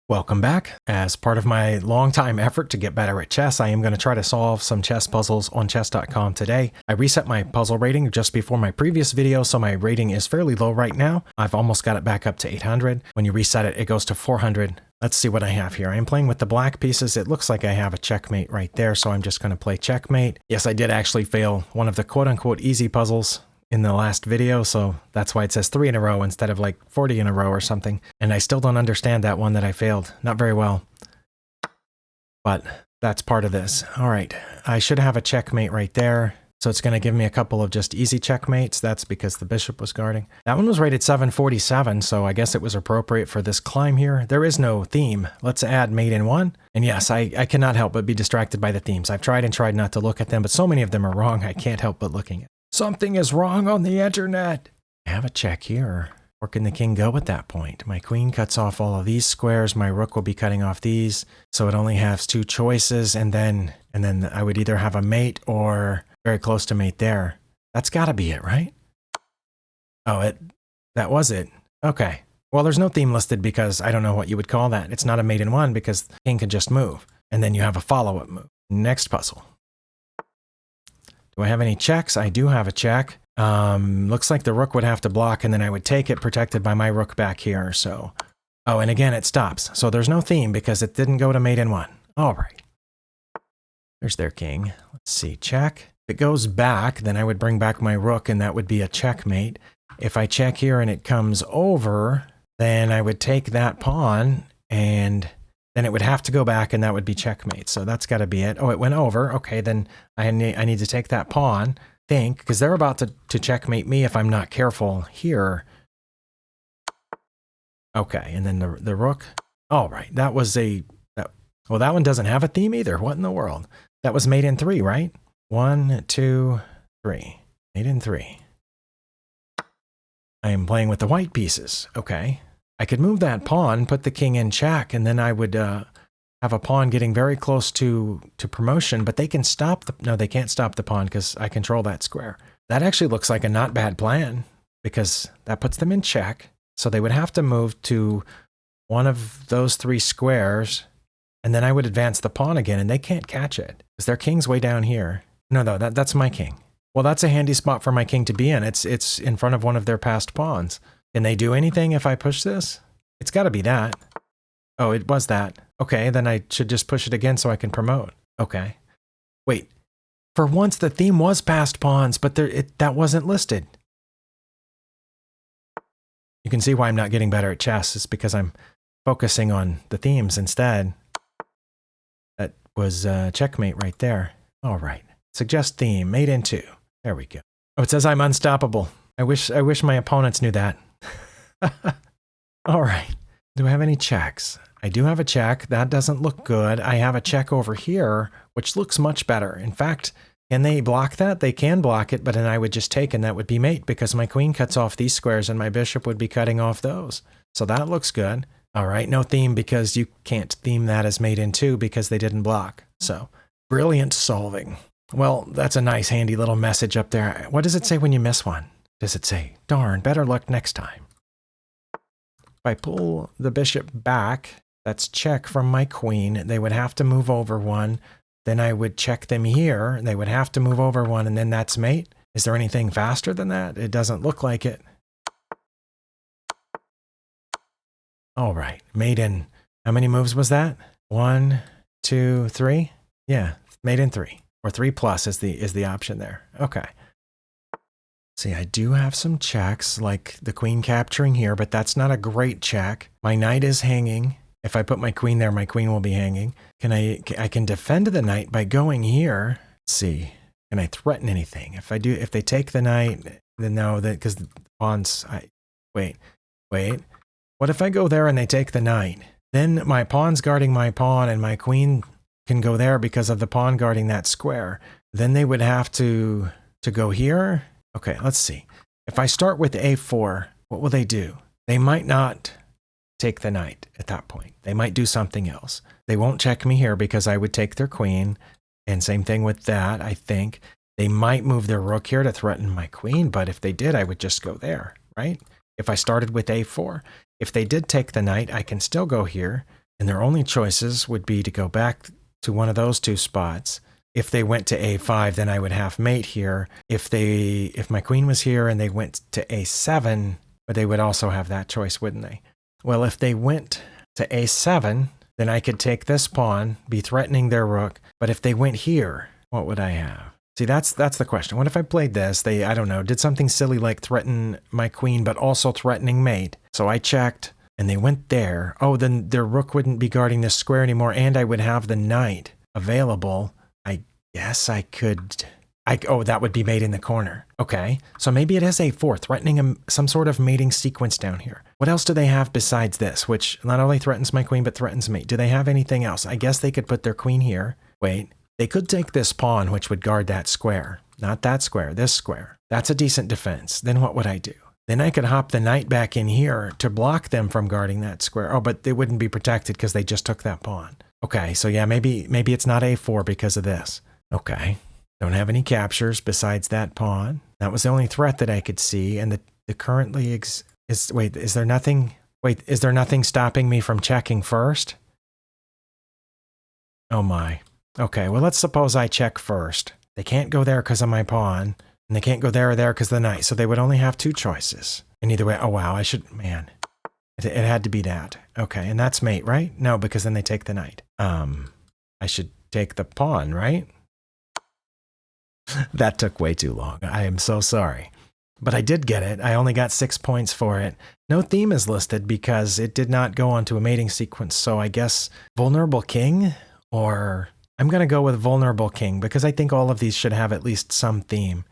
Welcome back. As part of my long-time effort to get better at chess, I am going to try to solve some chess puzzles on chess.com today. I reset my puzzle rating just before my previous video, so my rating is fairly low right now. I've almost got it back up to 800. When you reset it, it goes to 400. Let's see what I have here. I am playing with the black pieces. It looks like I have a checkmate right there, so I'm just going to play checkmate. Yes, I did actually fail one of the quote-unquote easy puzzles in the last video, so that's why it says 3 in a row instead of like 40 in a row or something. And I still don't understand that one that I failed. Not very well. But that's part of this. All right, I should have a checkmate right there. So it's going to give me a couple of just easy checkmates. That's because the bishop was guarding. That one was rated 747, so I guess it was appropriate for this climb here. There is no theme. Let's add mate in 1. And yes, I cannot help but be distracted by the themes. I've tried and tried not to look at them, but so many of them are wrong, I can't help but looking at. Something is wrong on the internet. I have a check here. Where can the king go at that point? My queen cuts off all of these squares. My rook will be cutting off these. So it only has 2 choices. And then I would either have a mate or very close to mate there. That's got to be it, right? Oh, that was it. Okay. Well, there's no theme listed because I don't know what you would call that. It's not a mate in 1 because the king can just move. And then you have a follow-up move. Next puzzle. Do I have any checks? I do have a check. Looks like the rook would have to block and then I would take it protected by my rook back here. So, oh, and again, it stops. So there's no theme because it didn't go to mate in 1. All right. There's their king. Let's see, check. If it goes back, then I would bring back my rook and that would be a checkmate. If I check here and it comes over, then I would take that pawn and then it would have to go back and that would be checkmate. So that's got to be it. Oh, it went over. Okay, then I need to take that pawn, because they're about to checkmate me if I'm not careful here. Okay, and then the rook. All right, that was well, that one doesn't have a theme either. What in the world? That was mate in 3, right? 1, 2, 3. Mate in 3. I am playing with the white pieces. Okay. I could move that pawn, put the king in check, and then I would have a pawn getting very close to promotion, but they can stop no, they can't stop the pawn because I control that square. That actually looks like a not bad plan because that puts them in check. So they would have to move to one of those 3 squares, and then I would advance the pawn again, and they can't catch it because their king's way down here. No, that's my king. Well, that's a handy spot for my king to be in. It's in front of one of their passed pawns. Can they do anything if I push this? It's got to be that. Oh, it was that. Okay, then I should just push it again so I can promote. Okay. Wait. For once, the theme was passed pawns, but that wasn't listed. You can see why I'm not getting better at chess. It's because I'm focusing on the themes instead. That was checkmate right there. All right. Suggest theme. Mate in 2. There we go. Oh, it says I'm unstoppable. I wish my opponents knew that. All right. Do I have any checks? I do have a check. That doesn't look good. I have a check over here, which looks much better. In fact, can they block that? They can block it, but then I would just take and that would be mate because my queen cuts off these squares and my bishop would be cutting off those. So that looks good. All right. No theme because you can't theme that as mate in 2 because they didn't block. So brilliant solving. Well, that's a nice handy little message up there. What does it say when you miss one? Does it say, darn, better luck next time? If I pull the bishop back, that's check from my queen. They would have to move over 1. Then I would check them here. They would have to move over 1, and then that's mate. Is there anything faster than that? It doesn't look like it. All right, mate in. How many moves was that? 1, 2, 3? Yeah, mate in 3. Or 3 plus is the option there. Okay. See, I do have some checks, like the queen capturing here, but that's not a great check. My knight is hanging. If I put my queen there, my queen will be hanging. I can defend the knight by going here. Let's see. Can I threaten anything? If they take the knight, then no, because the pawns, wait. What if I go there and they take the knight? Then my pawn's guarding my pawn and my queen can go there because of the pawn guarding that square. Then they would have to go here. Okay, let's see. If I start with a4, what will they do? They might not take the knight at that point. They might do something else. They won't check me here because I would take their queen. And same thing with that, I think. They might move their rook here to threaten my queen, but if they did, I would just go there, right? If I started with a4. If they did take the knight, I can still go here. And their only choices would be to go back to one of those two spots. If they went to a5, then I would have mate here. If my queen was here and they went to a7, but they would also have that choice, wouldn't they? Well, if they went to a7, then I could take this pawn, be threatening their rook. But if they went here, what would I have? See, that's the question. What if I played this? I don't know, did something silly like threaten my queen, but also threatening mate. So I checked, and they went there. Oh, then their rook wouldn't be guarding this square anymore, and I would have the knight available. I guess I could... Oh, that would be mate in the corner. Okay, so maybe it is a4, threatening some sort of mating sequence down here. What else do they have besides this, which not only threatens my queen, but threatens mate? Do they have anything else? I guess they could put their queen here. Wait, they could take this pawn, which would guard that square. Not that square, this square. That's a decent defense. Then what would I do? Then I could hop the knight back in here to block them from guarding that square. Oh, but they wouldn't be protected because they just took that pawn. Okay, so yeah, maybe it's not a4 because of this. Okay. Don't have any captures besides that pawn. That was the only threat that I could see. And the currently is there nothing stopping me from checking first? Oh my. Okay, well, let's suppose I check first. They can't go there because of my pawn, and they can't go there or there because of the knight. So they would only have two choices. And either way, oh wow, it had to be that. Okay, and that's mate, right? No, because then they take the knight. I should take the pawn, right? That took way too long. I am so sorry. But I did get it. I only got 6 points for it. No theme is listed because it did not go onto a mating sequence. So I guess vulnerable king, or I'm going to go with vulnerable king because I think all of these should have at least some theme.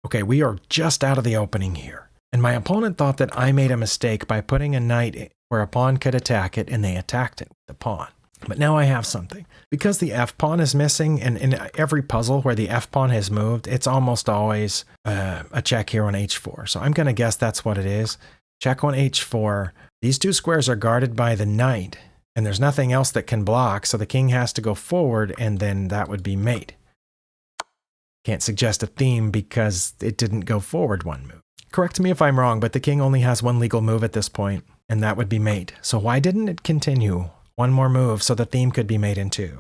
Okay, we are just out of the opening here. And my opponent thought that I made a mistake by putting a knight where a pawn could attack it, and they attacked it with the pawn. But now I have something. Because the f-pawn is missing, and in every puzzle where the f-pawn has moved, it's almost always a check here on h4. So I'm going to guess that's what it is. Check on h4. These two squares are guarded by the knight, and there's nothing else that can block, so the king has to go forward, and then that would be mate. Can't suggest a theme because it didn't go forward one move. Correct me if I'm wrong, but the king only has one legal move at this point, and that would be mate. So why didn't it continue? One more move so the theme could be made in two.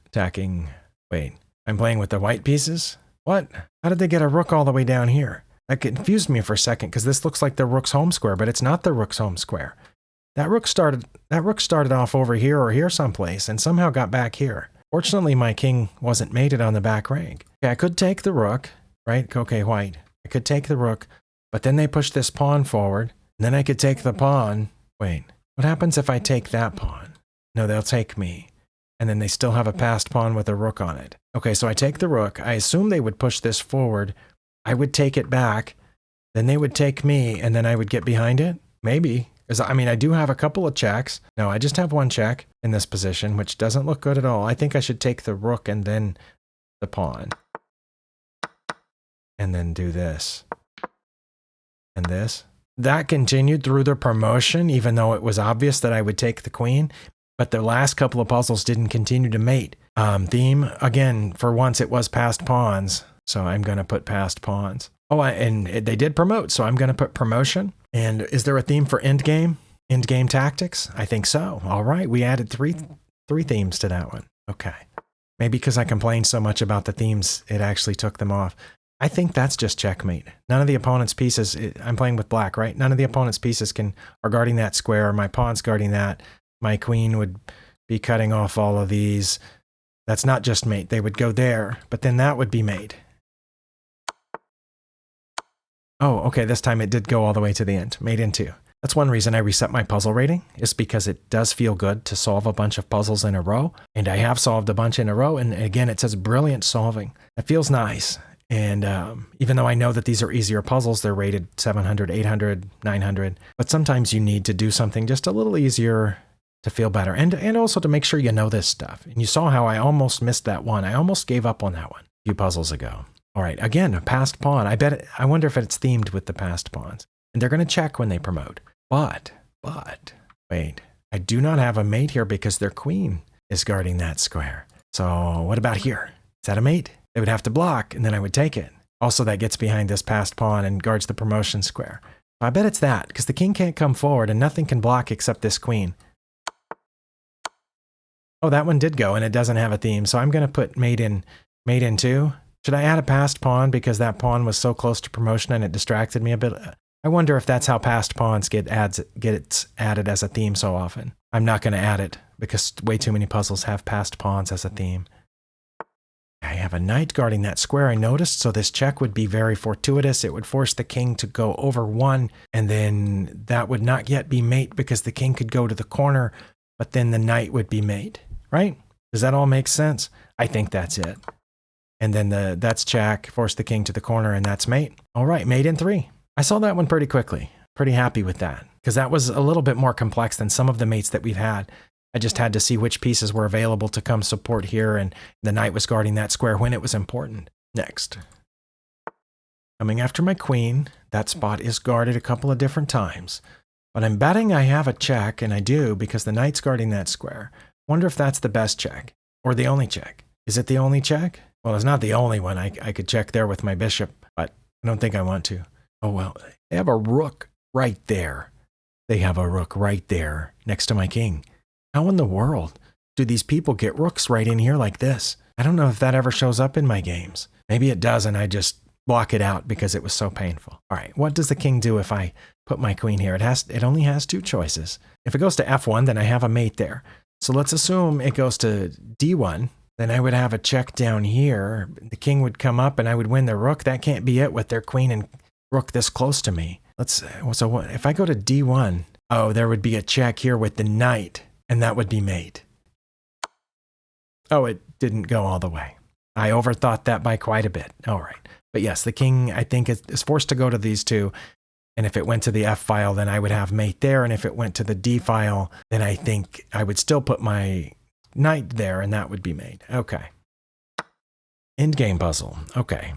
Attacking. Wait, I'm playing with the white pieces? What? How did they get a rook all the way down here? That confused me for a second because this looks like the rook's home square, but it's not the rook's home square. That rook started off over here or here someplace and somehow got back here. Fortunately, my king wasn't mated on the back rank. Okay, I could take the rook, right? Okay, white. I could take the rook, but then they pushed this pawn forward, and then I could take the pawn. Wait. What happens if I take that pawn? No, they'll take me. And then they still have a passed pawn with a rook on it. Okay, so I take the rook. I assume they would push this forward. I would take it back. Then they would take me, and then I would get behind it? Maybe. Because, I mean, I do have a couple of checks. No, I just have one check in this position, which doesn't look good at all. I think I should take the rook and then the pawn. And then do this. And this. That continued through the promotion, even though it was obvious that I would take the queen. But the last couple of puzzles didn't continue to mate. Theme, again, for once it was passed pawns. So I'm going to put passed pawns. Oh, and they did promote, so I'm going to put promotion. And is there a theme for endgame? Endgame tactics? I think so. All right, we added three themes to that one. Okay. Maybe because I complained so much about the themes, it actually took them off. I think that's just checkmate. None of the opponent's pieces, I'm playing with black, right? None of the opponent's pieces are guarding that square. My pawn's guarding that. My queen would be cutting off all of these. That's not just mate. They would go there, but then that would be mate. Oh, okay, this time it did go all the way to the end. Mate in two. That's one reason I reset my puzzle rating, is because it does feel good to solve a bunch of puzzles in a row. And I have solved a bunch in a row, and again, it says brilliant solving. It feels nice. And even though I know that these are easier puzzles, they're rated 700, 800, 900. But sometimes you need to do something just a little easier to feel better. And also to make sure you know this stuff. And you saw how I almost missed that one. I almost gave up on that one a few puzzles ago. All right, again, a passed pawn. I wonder if it's themed with the passed pawns. And they're going to check when they promote. But, wait. I do not have a mate here because their queen is guarding that square. So what about here? Is that a mate? They would have to block, and then I would take it. Also, that gets behind this passed pawn and guards the promotion square. I bet it's that, because the king can't come forward and nothing can block except this queen. Oh, that one did go, and it doesn't have a theme, so I'm going to put mate in 2. Should I add a passed pawn because that pawn was so close to promotion and it distracted me a bit? I wonder if that's how passed pawns get added as a theme so often. I'm not going to add it because way too many puzzles have passed pawns as a theme. I have a knight guarding that square, I noticed, so this check would be very fortuitous. It would force the king to go over 1, and then that would not yet be mate because the king could go to the corner, but then the knight would be mate, right? Does that all make sense? I think that's it. And then that's check, force the king to the corner, and that's mate. All right, mate in 3. I saw that one pretty quickly. Pretty happy with that, because that was a little bit more complex than some of the mates that we've had. I just had to see which pieces were available to come support here, and the knight was guarding that square when it was important. Next. Coming after my queen, that spot is guarded a couple of different times. But I'm betting I have a check, and I do, because the knight's guarding that square. Wonder if that's the best check, or the only check. Is it the only check? Well, it's not the only one. I could check there with my bishop, but I don't think I want to. Oh, well, they have a rook right there. They have a rook right there next to my king. How in the world do these people get rooks right in here like this? I don't know if that ever shows up in my games. Maybe it does, and I just block it out because it was so painful. All right, what does the king do if I put my queen here? It only has 2 choices. If it goes to f1, then I have a mate there. So let's assume it goes to d1. Then I would have a check down here. The king would come up, and I would win the rook. That can't be it with their queen and rook this close to me. So if I go to d1, oh, there would be a check here with the knight. And that would be mate. Oh, it didn't go all the way. I overthought that by quite a bit. All right. But yes, the king, I think, is forced to go to these 2. And if it went to the F file, then I would have mate there. And if it went to the D file, then I think I would still put my knight there, and that would be mate. Okay. Endgame puzzle. Okay.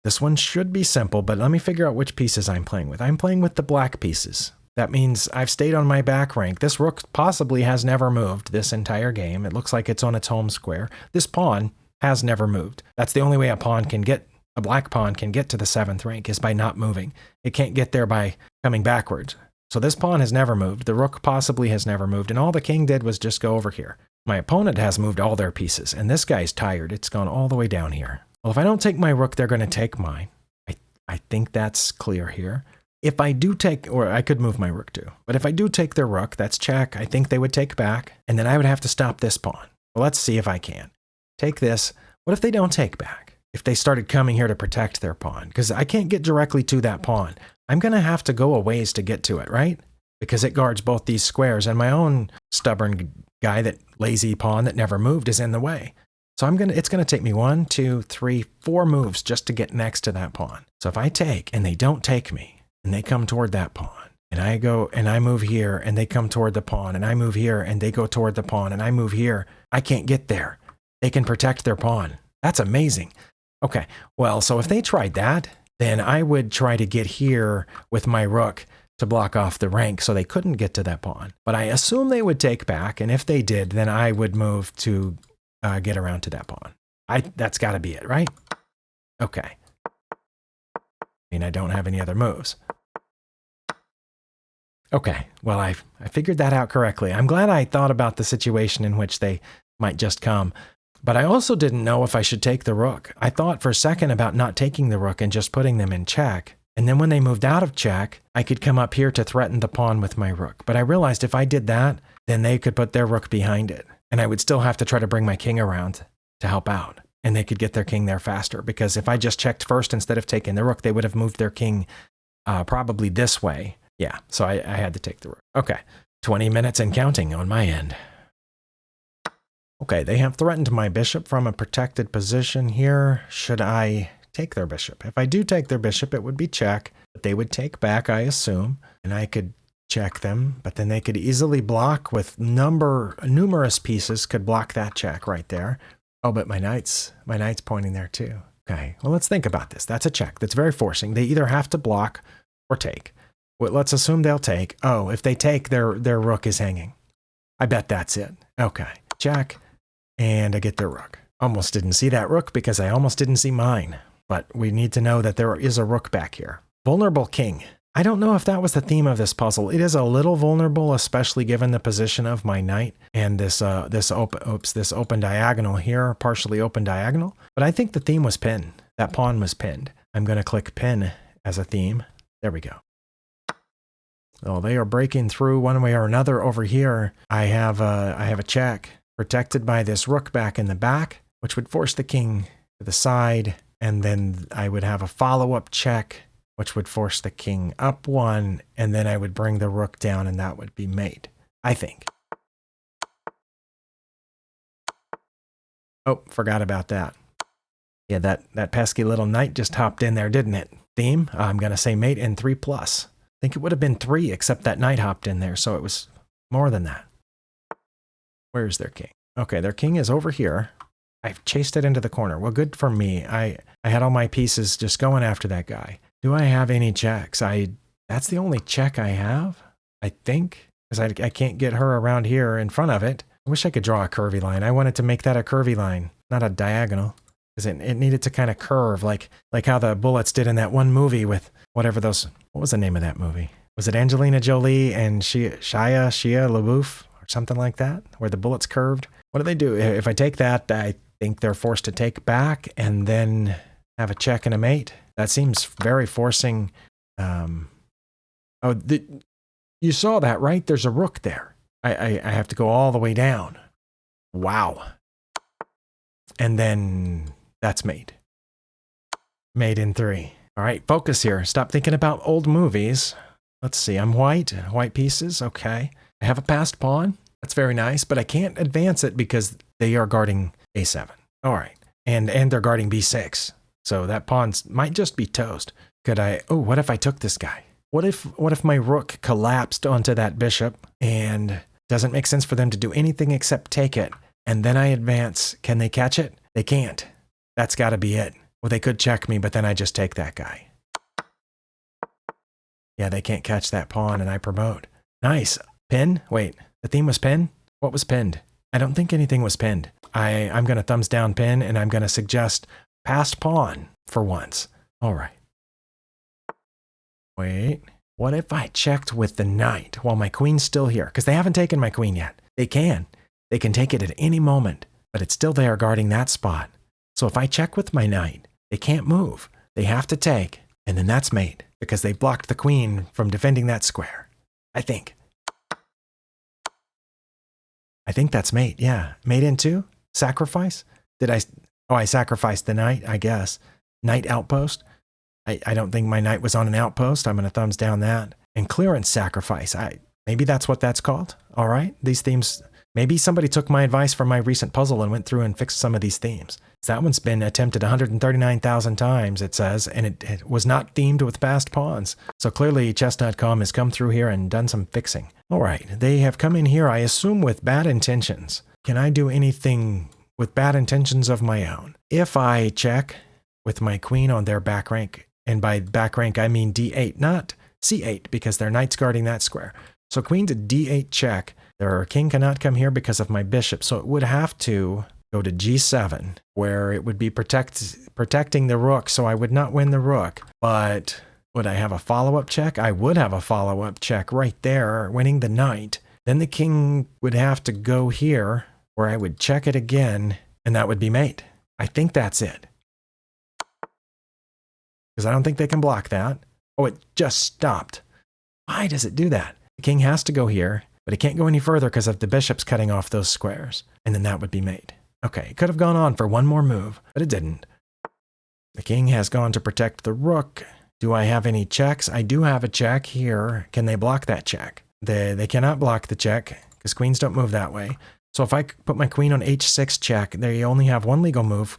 This one should be simple, but let me figure out which pieces I'm playing with. I'm playing with the black pieces. That means I've stayed on my back rank. This rook possibly has never moved this entire game. It looks like it's on its home square. This pawn has never moved. That's the only way a black pawn can get to the 7th rank is by not moving. It can't get there by coming backwards. So this pawn has never moved. The rook possibly has never moved. And all the king did was just go over here. My opponent has moved all their pieces. And this guy's tired. It's gone all the way down here. Well, if I don't take my rook, they're going to take mine. I think that's clear here. If I do take, or I could move my rook too, but if I do take their rook, that's check. I think they would take back, and then I would have to stop this pawn. Well, let's see if I can. Take this. What if they don't take back? If they started coming here to protect their pawn? Because I can't get directly to that pawn. I'm going to have to go a ways to get to it, right? Because it guards both these squares, and my own stubborn guy, that lazy pawn that never moved, is in the way. So it's going to take me 1, 2, 3, 4 moves just to get next to that pawn. So if I take, and they don't take me, and they come toward that pawn, and I go and I move here, and they come toward the pawn, and I move here, and they go toward the pawn, and I move here, I can't get there. They can protect their pawn. That's amazing. Okay, well, so if they tried that, then I would try to get here with my rook to block off the rank so they couldn't get to that pawn. But I assume they would take back, and if they did, then I would move to get around to that pawn. That's got to be it, right? Okay. I mean, I don't have any other moves. Okay, well, I figured that out correctly. I'm glad I thought about the situation in which they might just come. But I also didn't know if I should take the rook. I thought for a second about not taking the rook and just putting them in check. And then when they moved out of check, I could come up here to threaten the pawn with my rook. But I realized if I did that, then they could put their rook behind it. And I would still have to try to bring my king around to help out. And they could get their king there faster. Because if I just checked first instead of taking the rook, they would have moved their king probably this way. Yeah, so I had to take the rook. Okay, 20 minutes and counting on my end. Okay, they have threatened my bishop from a protected position here. Should I take their bishop? If I do take their bishop, it would be check. But they would take back, I assume. And I could check them, but then they could easily block with numerous pieces could block that check right there. Oh, but my knight's pointing there too. Okay, well, let's think about this. That's a check. That's very forcing. They either have to block or take. Well, let's assume they'll take. Oh, if they take, their rook is hanging. I bet that's it. Okay, check, and I get their rook. Almost didn't see that rook because I almost didn't see mine. But we need to know that there is a rook back here. Vulnerable king. I don't know if that was the theme of this puzzle. It is a little vulnerable, especially given the position of my knight and this open diagonal here, partially open diagonal. But I think the theme was pin. That pawn was pinned. I'm going to click pin as a theme. There we go. Oh, they are breaking through one way or another over here. I have a check protected by this rook back in the back, which would force the king to the side. And then I would have a follow-up check, which would force the king up one, and then I would bring the rook down, and that would be mate, I think. Oh, forgot about that. Yeah, that pesky little knight just hopped in there, didn't it? Theme, I'm going to say mate and 3+. I think it would have been 3, except that knight hopped in there, so it was more than that. Where's their king? Okay, their king is over here. I've chased it into the corner. Well, good for me. I had all my pieces just going after that guy. Do I have any checks? That's the only check I have, I think, because I can't get her around here in front of it. I wish I could draw a curvy line. I wanted to make that a curvy line, not a diagonal, because it needed to kind of curve, like how the bullets did in that one movie with whatever those, what was the name of that movie? Was it Angelina Jolie and Shia LaBeouf or something like that, where the bullets curved? What do they do? If I take that, I think they're forced to take back and then have a check and a mate. That seems very forcing. You saw that, right? There's a rook there. I have to go all the way down. Wow. And then that's mate. Mate in 3. All right, focus here. Stop thinking about old movies. Let's see, I'm white. White pieces, okay. I have a passed pawn. That's very nice, but I can't advance it because they are guarding a7. All right, and they're guarding b6. So that pawn might just be toast. Could I, oh, what if I took this guy? What if my rook collapsed onto that bishop and doesn't make sense for them to do anything except take it, and then I advance? Can they catch it? They can't. That's got to be it. Well, they could check me, but then I just take that guy. Yeah, they can't catch that pawn, and I promote. Nice. Pin? Wait, the theme was pin? What was pinned? I don't think anything was pinned. I'm going to thumbs down pin, and I'm going to suggest passed pawn for once. All right. Wait, what if I checked with the knight while my queen's still here? Because they haven't taken my queen yet. They can take it at any moment, but it's still there guarding that spot. So if I check with my knight, they can't move. They have to take, and then that's mate, because they blocked the queen from defending that square. I think that's mate, yeah. Mate in 2? Sacrifice? I sacrificed the knight, I guess. Knight outpost? I don't think my knight was on an outpost. I'm going to thumbs down that. And clearance sacrifice. Maybe that's what that's called. All right. These themes, maybe somebody took my advice from my recent puzzle and went through and fixed some of these themes. That one's been attempted 139,000 times, it says, and it was not themed with passed pawns. So clearly chess.com has come through here and done some fixing. All right. They have come in here, I assume, with bad intentions. Can I do anything with bad intentions of my own? If I check with my queen on their back rank, and by back rank I mean d8, not c8, because their knight's guarding that square. So queen to d8 check. Their king cannot come here because of my bishop, so it would have to go to g7, where it would be protecting the rook, so I would not win the rook. But would I have a follow-up check? I would have a follow-up check right there, winning the knight. Then the king would have to go here, where I would check it again, and that would be mate. I think that's it. Because I don't think they can block that. Oh, it just stopped. Why does it do that? The king has to go here, but it can't go any further because of the bishops cutting off those squares. And then that would be mate. Okay, it could have gone on for one more move, but it didn't. The king has gone to protect the rook. Do I have any checks? I do have a check here. Can they block that check? They cannot block the check because queens don't move that way. So if I put my queen on h6 check, they only have one legal move,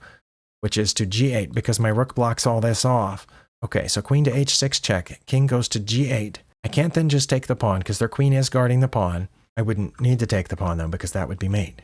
which is to g8, because my rook blocks all this off. Okay, so queen to h6 check. King goes to g8. I can't then just take the pawn, because their queen is guarding the pawn. I wouldn't need to take the pawn, though, because that would be mate.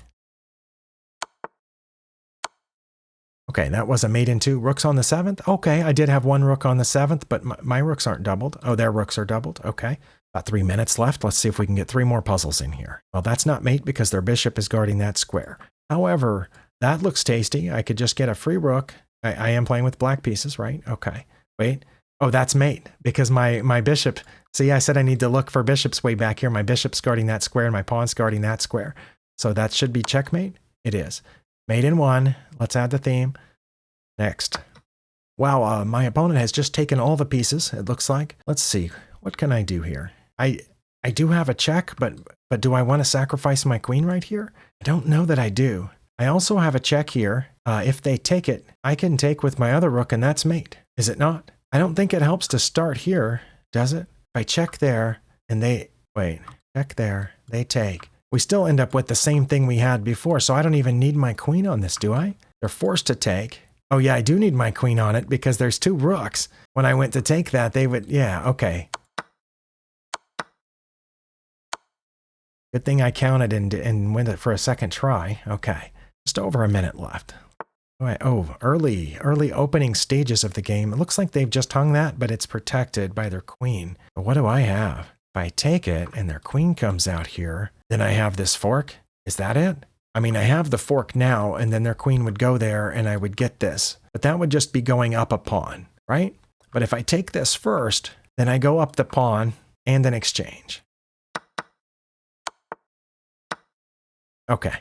Okay, that was a mate in 2. Rooks on the 7th? Okay, I did have one rook on the 7th, but my rooks aren't doubled. Oh, their rooks are doubled. Okay. About 3 minutes left. Let's see if we can get 3 more puzzles in here. Well, that's not mate because their bishop is guarding that square. However, that looks tasty. I could just get a free rook. I am playing with black pieces, right? Okay. Wait. Oh, that's mate, because my bishop, see, I said I need to look for bishops way back here. My bishop's guarding that square and my pawn's guarding that square. So that should be checkmate. It is. Mate in 1. Let's add the theme. Next. Wow, my opponent has just taken all the pieces, it looks like. Let's see. What can I do here? I do have a check, but do I want to sacrifice my queen right here? I don't know that I do. I also have a check here. If they take it, I can take with my other rook, and that's mate. Is it not? I don't think it helps to start here, does it? If I check there, and they... Wait. Check there. They take. We still end up with the same thing we had before, so I don't even need my queen on this, do I? They're forced to take. Oh yeah, I do need my queen on it because there's 2 rooks. When I went to take that, they would... Yeah, okay. Good thing I counted and went it for a second try. Okay. Just over a minute left. Oh, early opening stages of the game. It looks like they've just hung that, but it's protected by their queen. But what do I have? If I take it and their queen comes out here, then I have this fork. Is that it? I mean, I have the fork now, and then their queen would go there, and I would get this. But that would just be going up a pawn, right? But if I take this first, then I go up the pawn and an exchange. Okay.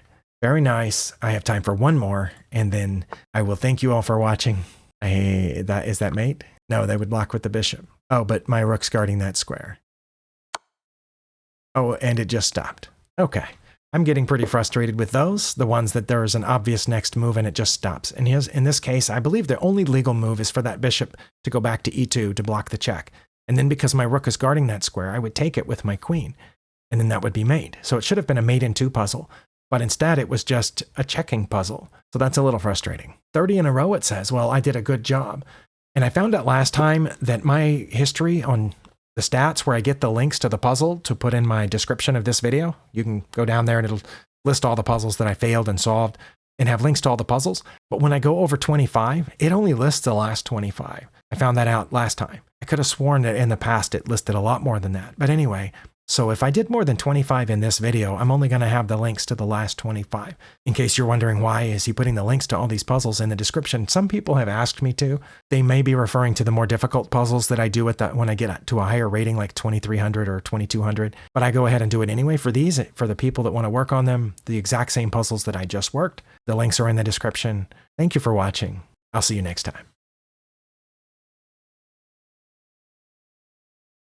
Very nice. I have time for one more, and then I will thank you all for watching. Is that mate? No, they would block with the bishop. Oh, but my rook's guarding that square. Oh, and it just stopped. Okay. I'm getting pretty frustrated with those, the ones that there is an obvious next move and it just stops. And in this case, I believe the only legal move is for that bishop to go back to e2 to block the check. And then because my rook is guarding that square, I would take it with my queen. And then that would be mate. So it should have been a mate in 2 puzzle. But instead, it was just a checking puzzle. So that's a little frustrating. 30 in a row, it says. Well, I did a good job. And I found out last time that my history on the stats where I get the links to the puzzle to put in my description of this video, you can go down there and it'll list all the puzzles that I failed and solved and have links to all the puzzles. But when I go over 25, it only lists the last 25. I found that out last time. I could have sworn that in the past it listed a lot more than that. But anyway, so if I did more than 25 in this video, I'm only going to have the links to the last 25. In case you're wondering why is he putting the links to all these puzzles in the description, some people have asked me to. They may be referring to the more difficult puzzles that I do when I get to a higher rating like 2300 or 2200. But I go ahead and do it anyway for these, for the people that want to work on them, the exact same puzzles that I just worked. The links are in the description. Thank you for watching. I'll see you next time.